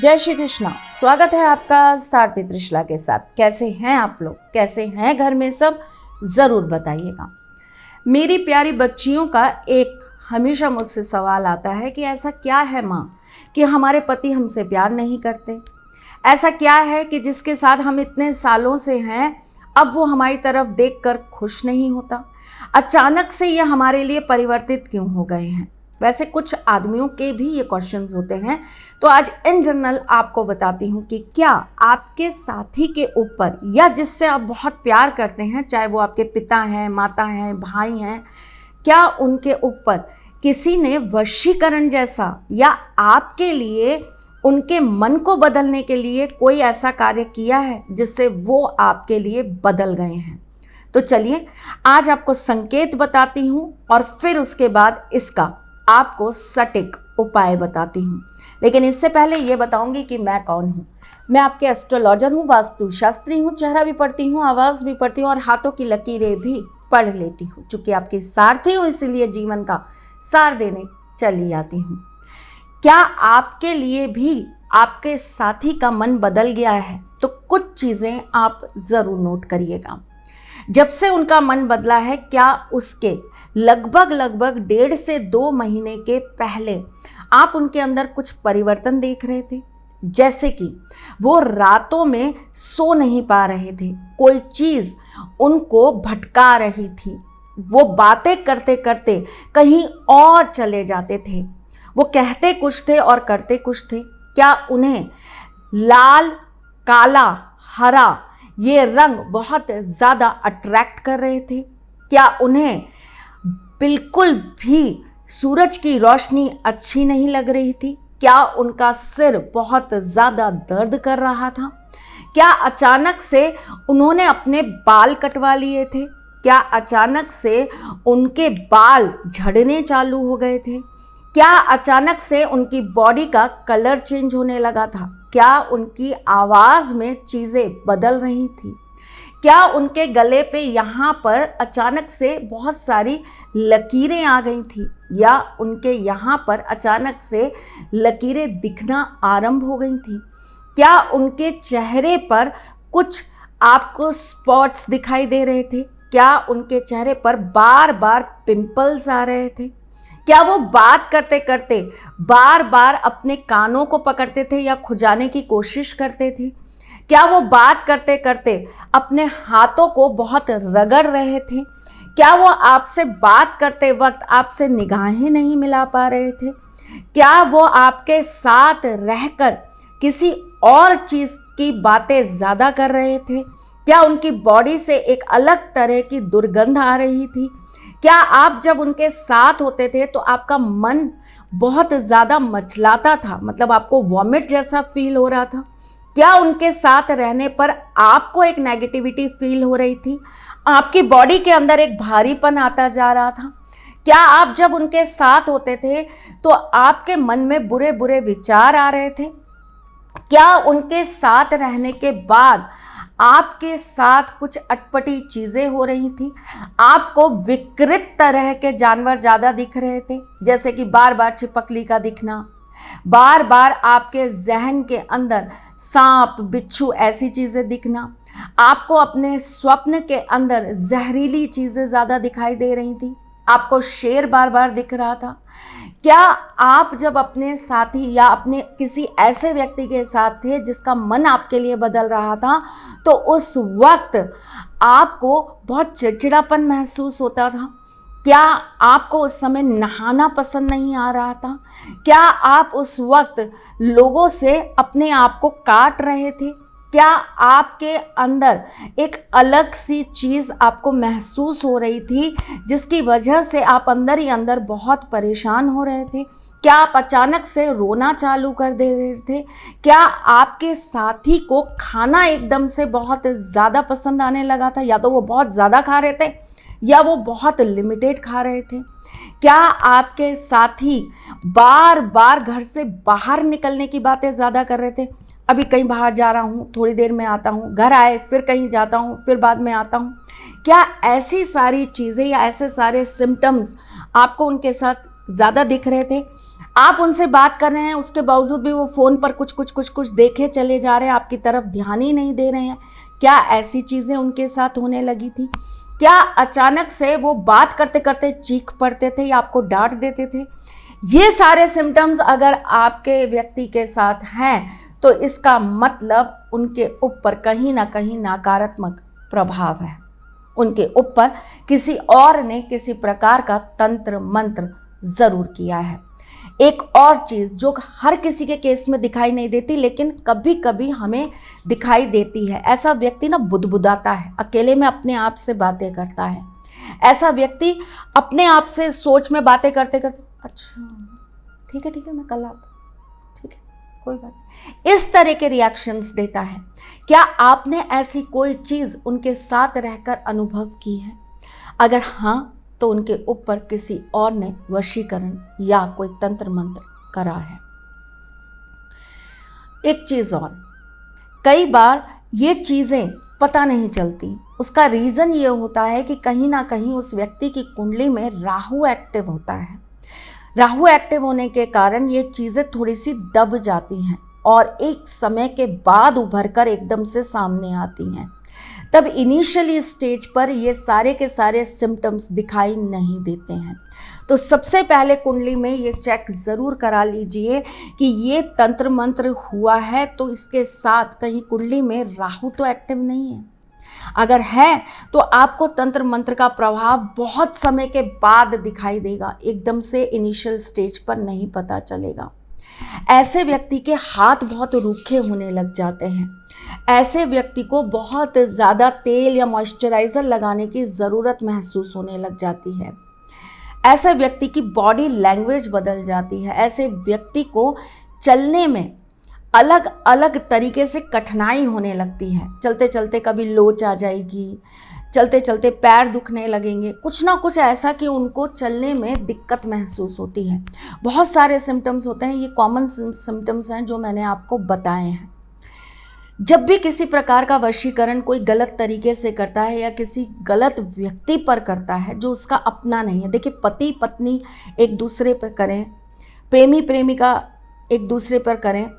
जय श्री कृष्णा। स्वागत है आपका सारथी त्रिशला के साथ। कैसे हैं आप लोग, कैसे हैं घर में सब, ज़रूर बताइएगा। मेरी प्यारी बच्चियों का एक हमेशा मुझसे सवाल आता है कि ऐसा क्या है माँ कि हमारे पति हमसे प्यार नहीं करते, ऐसा क्या है कि जिसके साथ हम इतने सालों से हैं अब वो हमारी तरफ देखकर खुश नहीं होता, अचानक से ये हमारे लिए परिवर्तित क्यों हो गए हैं। वैसे कुछ आदमियों के भी ये क्वेश्चंस होते हैं, तो आज इन जनरल आपको बताती हूँ कि क्या आपके साथी के ऊपर या जिससे आप बहुत प्यार करते हैं, चाहे वो आपके पिता हैं, माता हैं, भाई हैं, क्या उनके ऊपर किसी ने वशीकरण जैसा या आपके लिए उनके मन को बदलने के लिए कोई ऐसा कार्य किया है जिससे वो आपके लिए बदल गए हैं। तो चलिए आज आपको संकेत बताती हूँ और फिर उसके बाद इसका आपको सटीक उपाय बताती हूँ। लेकिन इससे पहले ये बताऊंगी कि मैं कौन हूँ। मैं आपके एस्ट्रोलॉजर हूँ, वास्तुशास्त्री हूँ, चेहरा भी पढ़ती हूँ, आवाज़ भी पढ़ती हूँ और हाथों की लकीरें भी पढ़ लेती हूँ। चूँकि आपकी सारथी हूँ इसीलिए जीवन का सार देने चली आती हूँ। क्या आपके लिए भी आपके साथी का मन बदल गया है? तो कुछ चीज़ें आप ज़रूर नोट करिएगा। जब से उनका मन बदला है, क्या उसके लगभग 1.5 से 2 महीने के पहले आप उनके अंदर कुछ परिवर्तन देख रहे थे? जैसे कि वो रातों में सो नहीं पा रहे थे, कोई चीज़ उनको भटका रही थी, वो बातें करते करते कहीं और चले जाते थे, वो कहते कुछ थे और करते कुछ थे। क्या उन्हें लाल, काला, हरा ये रंग बहुत ज़्यादा अट्रैक्ट कर रहे थे? क्या उन्हें बिल्कुल भी सूरज की रोशनी अच्छी नहीं लग रही थी? क्या उनका सिर बहुत ज़्यादा दर्द कर रहा था? क्या अचानक से उन्होंने अपने बाल कटवा लिए थे? क्या अचानक से उनके बाल झड़ने चालू हो गए थे? क्या अचानक से उनकी बॉडी का कलर चेंज होने लगा था? क्या उनकी आवाज़ में चीज़ें बदल रही थी? क्या उनके गले पे यहाँ पर अचानक से बहुत सारी लकीरें आ गई थी? या उनके यहाँ पर अचानक से लकीरें दिखना आरंभ हो गई थी? क्या उनके चेहरे पर कुछ आपको स्पॉट्स दिखाई दे रहे थे? क्या उनके चेहरे पर बार बार पिंपल्स आ रहे थे? क्या वो बात करते करते बार बार अपने कानों को पकड़ते थे या खुजाने की कोशिश करते थे? क्या वो बात करते करते अपने हाथों को बहुत रगड़ रहे थे? क्या वो आपसे बात करते वक्त आपसे निगाहें नहीं मिला पा रहे थे? क्या वो आपके साथ रहकर किसी और चीज़ की बातें ज़्यादा कर रहे थे? क्या उनकी बॉडी से एक अलग तरह की दुर्गंध आ रही थी? क्या आप जब उनके साथ होते थे तो आपका मन बहुत ज़्यादा मचलाता था, मतलब आपको वॉमिट जैसा फील हो रहा था? क्या उनके साथ रहने पर आपको एक नेगेटिविटी फील हो रही थी? आपकी बॉडी के अंदर एक भारीपन आता जा रहा था? क्या आप जब उनके साथ होते थे तो आपके मन में बुरे बुरे विचार आ रहे थे? क्या उनके साथ रहने के बाद आपके साथ कुछ अटपटी चीज़ें हो रही थी? आपको विकृत तरह के जानवर ज़्यादा दिख रहे थे, जैसे कि बार बार छिपकली का दिखना, बार बार आपके जहन के अंदर सांप, बिच्छू ऐसी चीज़ें दिखना, आपको अपने स्वप्न के अंदर जहरीली चीज़ें ज़्यादा दिखाई दे रही थी, आपको शेर बार बार दिख रहा था? क्या आप जब अपने साथी या अपने किसी ऐसे व्यक्ति के साथ थे जिसका मन आपके लिए बदल रहा था तो उस वक्त आपको बहुत चिड़चिड़ापन महसूस होता था? क्या आपको उस समय नहाना पसंद नहीं आ रहा था? क्या आप उस वक्त लोगों से अपने आप को काट रहे थे? क्या आपके अंदर एक अलग सी चीज़ आपको महसूस हो रही थी जिसकी वजह से आप अंदर ही अंदर बहुत परेशान हो रहे थे? क्या आप अचानक से रोना चालू कर दे रहे थे? क्या आपके साथी को खाना एकदम से बहुत ज़्यादा पसंद आने लगा था? या तो वो बहुत ज़्यादा खा रहे थे या वो बहुत लिमिटेड खा रहे थे? क्या आपके साथी बार बार घर से बाहर निकलने की बातें ज़्यादा कर रहे थे? अभी कहीं बाहर जा रहा हूँ, थोड़ी देर में आता हूँ, घर आए फिर कहीं जाता हूँ, फिर बाद में आता हूँ। क्या ऐसी सारी चीज़ें या ऐसे सारे सिम्टम्स आपको उनके साथ ज़्यादा दिख रहे थे? आप उनसे बात कर रहे हैं, उसके बावजूद भी वो फ़ोन पर कुछ देखे चले जा रहे हैं, आपकी तरफ ध्यान ही नहीं दे रहे हैं। क्या ऐसी चीज़ें उनके साथ होने लगी थी? क्या अचानक से वो बात करते करते चीख पड़ते थे या आपको डांट देते थे? ये सारे सिम्टम्स अगर आपके व्यक्ति के साथ हैं तो इसका मतलब उनके ऊपर कहीं ना कहीं नकारात्मक प्रभाव है। उनके ऊपर किसी और ने किसी प्रकार का तंत्र मंत्र ज़रूर किया है। एक और चीज़ जो हर किसी के केस में दिखाई नहीं देती लेकिन कभी कभी हमें दिखाई देती है, ऐसा व्यक्ति ना बुदबुदाता है, अकेले में अपने आप से बातें करता है। ऐसा व्यक्ति अपने आप से सोच में बातें करते करते, अच्छा ठीक है मैं कल आता हूँ, ठीक है कोई बात नहीं, इस तरह के रिएक्शंस देता है। क्या आपने ऐसी कोई चीज़ उनके साथ रहकर अनुभव की है? अगर हाँ तो उनके ऊपर किसी और ने वशीकरण या कोई तंत्र मंत्र करा है। एक चीज़ और, कई बार ये चीज़ें पता नहीं चलती। उसका रीज़न ये होता है कि कहीं ना कहीं उस व्यक्ति की कुंडली में राहु एक्टिव होता है। राहु एक्टिव होने के कारण ये चीज़ें थोड़ी सी दब जाती हैं और एक समय के बाद उभर कर एकदम से सामने आती हैं। तब इनिशियली स्टेज पर ये सारे के सारे सिम्टम्स दिखाई नहीं देते हैं। तो सबसे पहले कुंडली में ये चेक ज़रूर करा लीजिए कि ये तंत्र मंत्र हुआ है तो इसके साथ कहीं कुंडली में राहु तो एक्टिव नहीं है। अगर है तो आपको तंत्र मंत्र का प्रभाव बहुत समय के बाद दिखाई देगा, एकदम से इनिशियल स्टेज पर नहीं पता चलेगा। ऐसे व्यक्ति के हाथ बहुत रूखे होने लग जाते हैं। ऐसे व्यक्ति को बहुत ज़्यादा तेल या मॉइस्चराइज़र लगाने की ज़रूरत महसूस होने लग जाती है। ऐसे व्यक्ति की बॉडी लैंग्वेज बदल जाती है। ऐसे व्यक्ति को चलने में अलग अलग तरीके से कठिनाई होने लगती है। चलते चलते कभी लोच आ जाएगी, चलते चलते पैर दुखने लगेंगे, कुछ ना कुछ ऐसा कि उनको चलने में दिक्कत महसूस होती है। बहुत सारे सिम्टम्स होते हैं, ये कॉमन सिम्टम्स हैं जो मैंने आपको बताए हैं। जब भी किसी प्रकार का वशीकरण कोई गलत तरीके से करता है या किसी गलत व्यक्ति पर करता है जो उसका अपना नहीं है, देखिए पति पत्नी एक दूसरे पर करें, प्रेमी प्रेमिका एक दूसरे पर करें,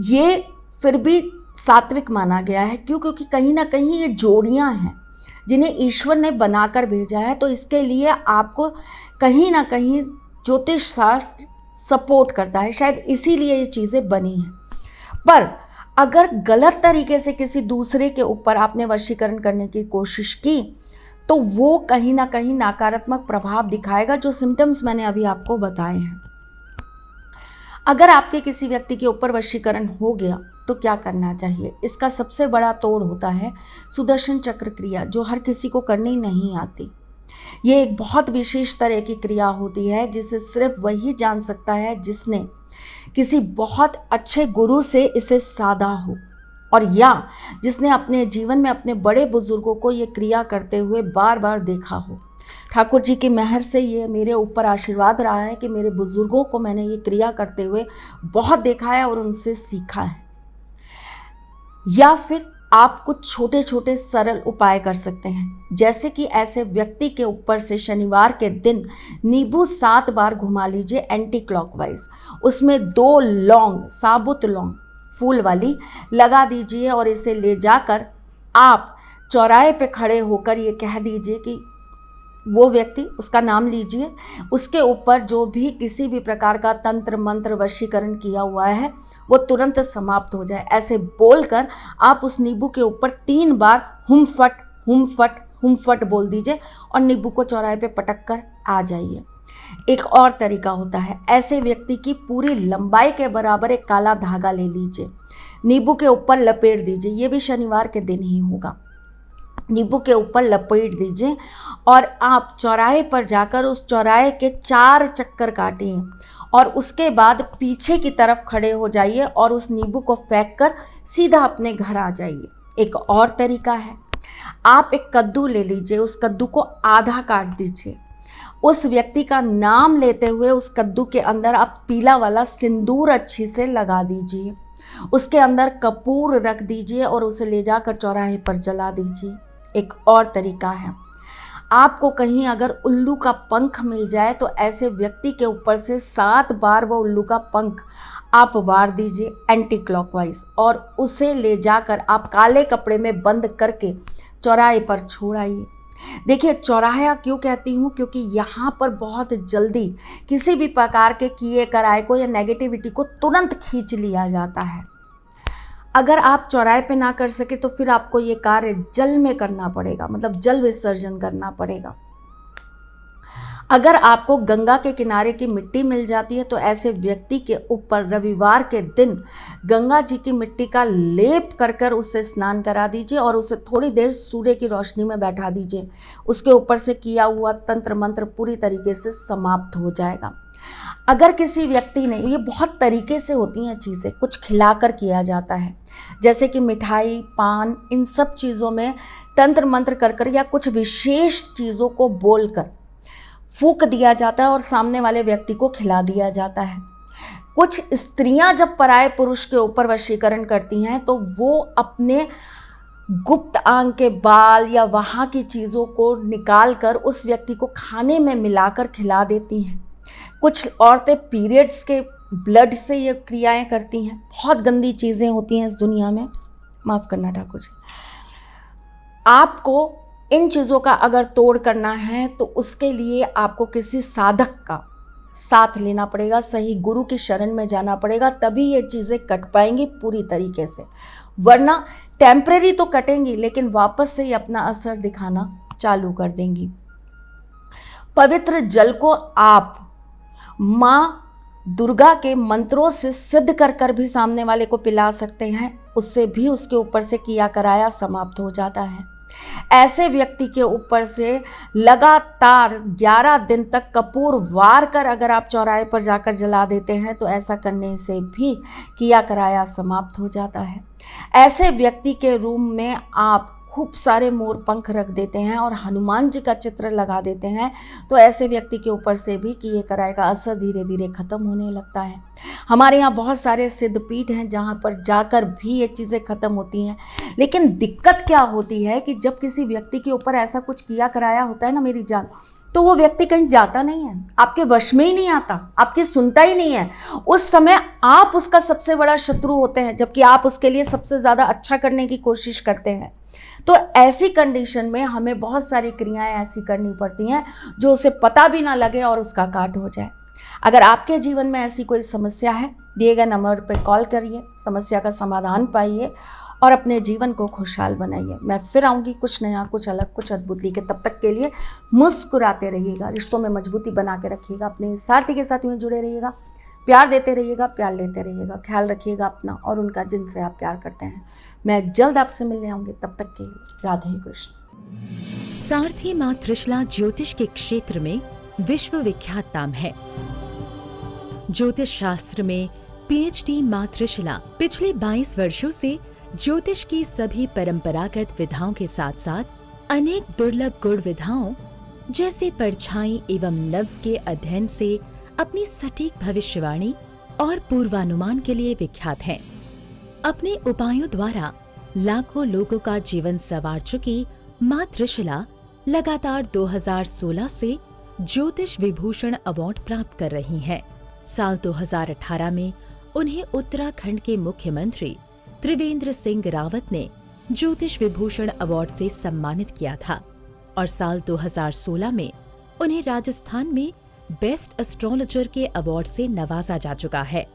ये फिर भी सात्विक माना गया है। क्यों? क्योंकि कहीं ना कहीं ये जोड़ियां हैं जिन्हें ईश्वर ने बनाकर भेजा है। तो इसके लिए आपको कहीं ना कहीं ज्योतिष शास्त्र सपोर्ट करता है, शायद इसीलिए ये चीज़ें बनी हैं। पर अगर गलत तरीके से किसी दूसरे के ऊपर आपने वशीकरण करने की कोशिश की तो वो कहीं ना कहीं नकारात्मक प्रभाव दिखाएगा, जो सिम्टम्स मैंने अभी आपको बताए हैं। अगर आपके किसी व्यक्ति के ऊपर वशीकरण हो गया तो क्या करना चाहिए? इसका सबसे बड़ा तोड़ होता है सुदर्शन चक्र क्रिया, जो हर किसी को करनी नहीं आती। ये एक बहुत विशेष तरह की क्रिया होती है जिसे सिर्फ वही जान सकता है जिसने किसी बहुत अच्छे गुरु से इसे साधा हो और या जिसने अपने जीवन में अपने बड़े बुजुर्गों को ये क्रिया करते हुए बार बार देखा हो। ठाकुर जी की मेहर से ये मेरे ऊपर आशीर्वाद रहा है कि मेरे बुजुर्गों को मैंने ये क्रिया करते हुए बहुत देखा है और उनसे सीखा है। या फिर आप कुछ छोटे छोटे सरल उपाय कर सकते हैं, जैसे कि ऐसे व्यक्ति के ऊपर से शनिवार के दिन नींबू 7 बार घुमा लीजिए एंटी क्लॉकवाइज, उसमें 2 लौंग, साबुत लौंग फूल वाली लगा दीजिए और इसे ले जाकर आप चौराहे पे खड़े होकर ये कह दीजिए कि वो व्यक्ति, उसका नाम लीजिए, उसके ऊपर जो भी किसी भी प्रकार का तंत्र मंत्र वशीकरण किया हुआ है वो तुरंत समाप्त हो जाए। ऐसे बोलकर आप उस नींबू के ऊपर 3 बार हुम फट हुम फट हुम फट बोल दीजिए और नींबू को चौराहे पे पटक कर आ जाइए। एक और तरीका होता है, ऐसे व्यक्ति की पूरी लंबाई के बराबर एक काला धागा ले लीजिए, नींबू के ऊपर लपेट दीजिए, ये भी शनिवार के दिन ही होगा। नींबू के ऊपर लपेट दीजिए और आप चौराहे पर जाकर उस चौराहे के 4 चक्कर काटिए और उसके बाद पीछे की तरफ खड़े हो जाइए और उस नींबू को फेंक कर सीधा अपने घर आ जाइए। एक और तरीका है, आप एक कद्दू ले लीजिए, उस कद्दू को आधा काट दीजिए, उस व्यक्ति का नाम लेते हुए उस कद्दू के अंदर आप पीला वाला सिंदूर अच्छी से लगा दीजिए, उसके अंदर कपूर रख दीजिए और उसे ले जाकर चौराहे पर जला दीजिए। एक और तरीका है, आपको कहीं अगर उल्लू का पंख मिल जाए तो ऐसे व्यक्ति के ऊपर से 7 बार वो उल्लू का पंख आप वार दीजिए एंटी क्लॉकवाइज, और उसे ले जाकर आप काले कपड़े में बंद करके चौराहे पर छोड़ आइए। देखिए, चौराहा क्यों कहती हूँ, क्योंकि यहाँ पर बहुत जल्दी किसी भी प्रकार के किए कराए को या नेगेटिविटी को तुरंत खींच लिया जाता है। अगर आप चौराहे पे ना कर सके तो फिर आपको ये कार्य जल में करना पड़ेगा, मतलब जल विसर्जन करना पड़ेगा। अगर आपको गंगा के किनारे की मिट्टी मिल जाती है तो ऐसे व्यक्ति के ऊपर रविवार के दिन गंगा जी की मिट्टी का लेप कर कर उससे स्नान करा दीजिए और उसे थोड़ी देर सूर्य की रोशनी में बैठा दीजिए। उसके ऊपर से किया हुआ तंत्र मंत्र पूरी तरीके से समाप्त हो जाएगा। अगर किसी व्यक्ति ने, ये बहुत तरीके से होती हैं चीज़ें, कुछ खिलाकर किया जाता है, जैसे कि मिठाई, पान, इन सब चीज़ों में तंत्र मंत्र कर कर या कुछ विशेष चीज़ों को बोलकर फूंक दिया जाता है और सामने वाले व्यक्ति को खिला दिया जाता है। कुछ स्त्रियां जब पराये पुरुष के ऊपर वशीकरण करती हैं तो वो अपने गुप्त आंग के बाल या वहाँ की चीज़ों को निकाल कर उस व्यक्ति को खाने में मिलाकर खिला देती हैं। कुछ औरतें पीरियड्स के ब्लड से ये क्रियाएं करती हैं। बहुत गंदी चीज़ें होती हैं इस दुनिया में, माफ़ करना ठाकुर जी। आपको इन चीज़ों का अगर तोड़ करना है तो उसके लिए आपको किसी साधक का साथ लेना पड़ेगा, सही गुरु की शरण में जाना पड़ेगा, तभी ये चीज़ें कट पाएंगी पूरी तरीके से। वरना टेम्परेरी तो कटेंगी लेकिन वापस से ही अपना असर दिखाना चालू कर देंगी। पवित्र जल को आप माँ दुर्गा के मंत्रों से सिद्ध कर कर भी सामने वाले को पिला सकते हैं, उससे भी उसके ऊपर से किया कराया समाप्त हो जाता है। ऐसे व्यक्ति के ऊपर से लगातार 11 दिन तक कपूर वार कर अगर आप चौराहे पर जाकर जला देते हैं तो ऐसा करने से भी किया कराया समाप्त हो जाता है। ऐसे व्यक्ति के रूम में आप खूब सारे मोर पंख रख देते हैं और हनुमान जी का चित्र लगा देते हैं तो ऐसे व्यक्ति के ऊपर से भी किए कराए का असर धीरे धीरे खत्म होने लगता है। हमारे यहाँ बहुत सारे सिद्ध पीठ हैं जहाँ पर जाकर भी ये चीज़ें खत्म होती हैं। लेकिन दिक्कत क्या होती है कि जब किसी व्यक्ति के ऊपर ऐसा कुछ किया कराया होता है ना मेरी जान, तो वो व्यक्ति कहीं जाता नहीं है, आपके वश में ही नहीं आता, आपकी सुनता ही नहीं है। उस समय आप उसका सबसे बड़ा शत्रु होते हैं, जबकि आप उसके लिए सबसे ज़्यादा अच्छा करने की कोशिश करते हैं। तो ऐसी कंडीशन में हमें बहुत सारी क्रियाएं ऐसी करनी पड़ती हैं जो उसे पता भी ना लगे और उसका काट हो जाए। अगर आपके जीवन में ऐसी कोई समस्या है, दिए गए नंबर पर कॉल करिए, समस्या का समाधान पाइए और अपने जीवन को खुशहाल बनाइए। मैं फिर आऊँगी कुछ नया, कुछ अलग, कुछ अद्भुत लेके। तब तक के लिए मुस्कुराते रहिएगा, रिश्तों में मजबूती बना के रखिएगा, अपने सारथी के साथ यूँ जुड़े रहिएगा, प्यार देते रहिएगा, प्यार लेते रहिएगा। ख्याल रखिएगा अपना और उनका जिनसे आप प्यार करते हैं। मैं जल्द आपसे मिलने आऊँगी, तब तक के लिए राधे कृष्ण। सारथी माँ त्रिशला ज्योतिष के क्षेत्र में विश्व विख्यात नाम है। ज्योतिष शास्त्र में पीएचडी माँ त्रिशला पिछले 22 वर्षों से ज्योतिष की सभी परंपरागत विधाओं के साथ साथ अनेक दुर्लभ गुण विधाओं जैसे परछाई एवं नव्स के अध्ययन से अपनी सटीक भविष्यवाणी और पूर्वानुमान के लिए विख्यात हैं। अपने उपायों द्वारा लाखों लोगों का जीवन संवार चुकी माँ त्रिशला लगातार 2016 से ज्योतिष विभूषण अवार्ड प्राप्त कर रही हैं। साल 2018 में उन्हें उत्तराखंड के मुख्यमंत्री त्रिवेंद्र सिंह रावत ने ज्योतिष विभूषण अवार्ड से सम्मानित किया था और साल 2016 में उन्हें राजस्थान में बेस्ट एस्ट्रोलॉजर के अवार्ड से नवाजा जा चुका है।